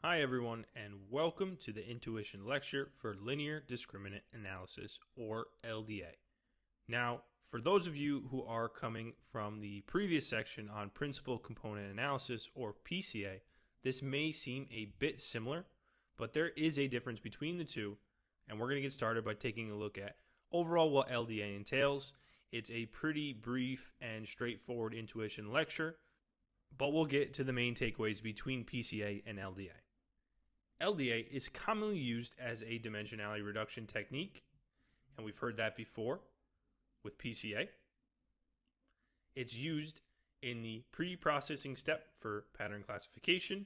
Hi everyone, and welcome to the Intuition Lecture for Linear Discriminant Analysis, or LDA. Now, for those of you who are coming from the previous section on Principal Component Analysis, or PCA, this may seem a bit similar, but there is a difference between the two, and we're going to get started by taking a look at overall what LDA entails. It's a pretty brief and straightforward intuition lecture, but we'll get to the main takeaways between PCA and LDA. LDA is commonly used as a dimensionality reduction technique, and we've heard that before with PCA. It's used in the pre-processing step for pattern classification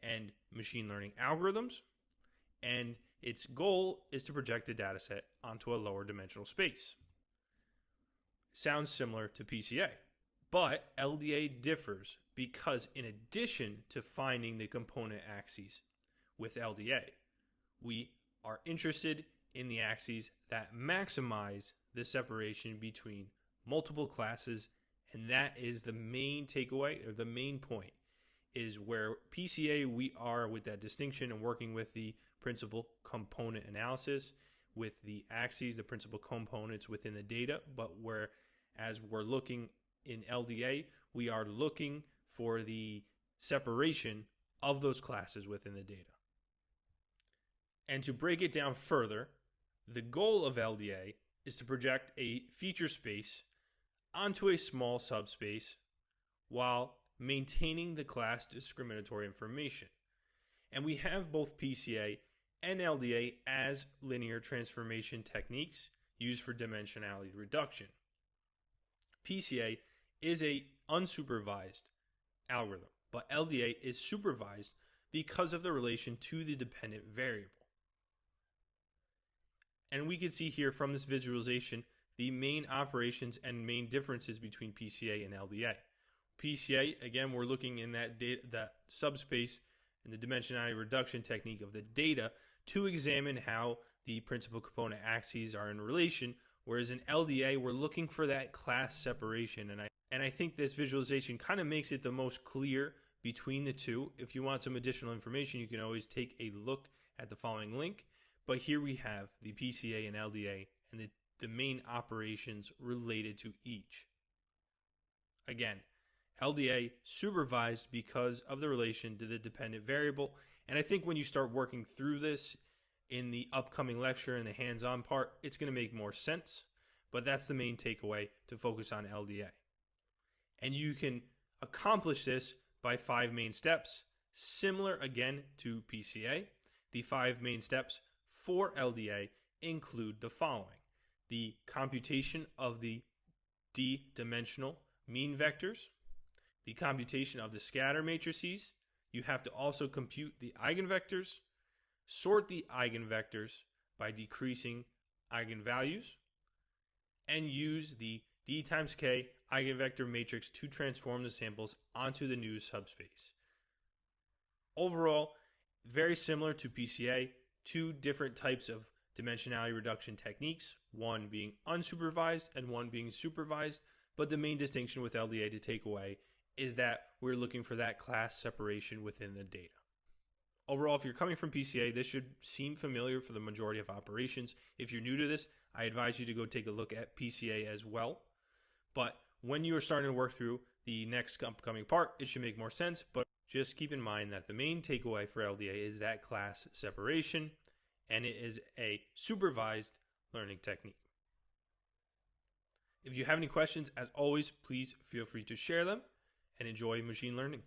and machine learning algorithms, and its goal is to project a dataset onto a lower dimensional space. Sounds similar to PCA, but LDA differs because in addition to finding the component axes with LDA, we are interested in the axes that maximize the separation between multiple classes, and that is the main takeaway, or the main point, is where PCA we are with that distinction and working with the principal component analysis with the axes, the principal components within the data, but whereas we're looking in LDA, we are looking for the separation of those classes within the data. And to break it down further, the goal of LDA is to project a feature space onto a small subspace while maintaining the class discriminatory information. And we have both PCA and LDA as linear transformation techniques used for dimensionality reduction. PCA is an unsupervised algorithm, but LDA is supervised because of the relation to the dependent variable. And we can see here from this visualization the main operations and main differences between PCA and LDA. PCA, again, we're looking in that subspace and the dimensionality reduction technique of the data to examine how the principal component axes are in relation, whereas in LDA, we're looking for that class separation. And I think this visualization kind of makes it the most clear between the two. If you want some additional information, you can always take a look at the following link. But here we have the PCA and LDA and the main operations related to each. Again, LDA supervised because of the relation to the dependent variable. And I think when you start working through this in the upcoming lecture and the hands-on part, it's going to make more sense. But that's the main takeaway, to focus on LDA. And you can accomplish this by 5 main steps, similar again to PCA. The 5 main steps for LDA include the following: the computation of the d-dimensional mean vectors, the computation of the scatter matrices. You have to also compute the eigenvectors, sort the eigenvectors by decreasing eigenvalues, and use the d times k eigenvector matrix to transform the samples onto the new subspace. Overall, very similar to PCA, 2 different types of dimensionality reduction techniques, one being unsupervised and one being supervised, but the main distinction with LDA to take away is that we're looking for that class separation within the data. Overall, if you're coming from PCA, this should seem familiar for the majority of operations. If you're new to this, I advise you to go take a look at PCA as well. But when you are starting to work through the next upcoming part, it should make more sense. But just keep in mind that the main takeaway for LDA is that class separation, and it is a supervised learning technique. If you have any questions, as always, please feel free to share them, and enjoy machine learning.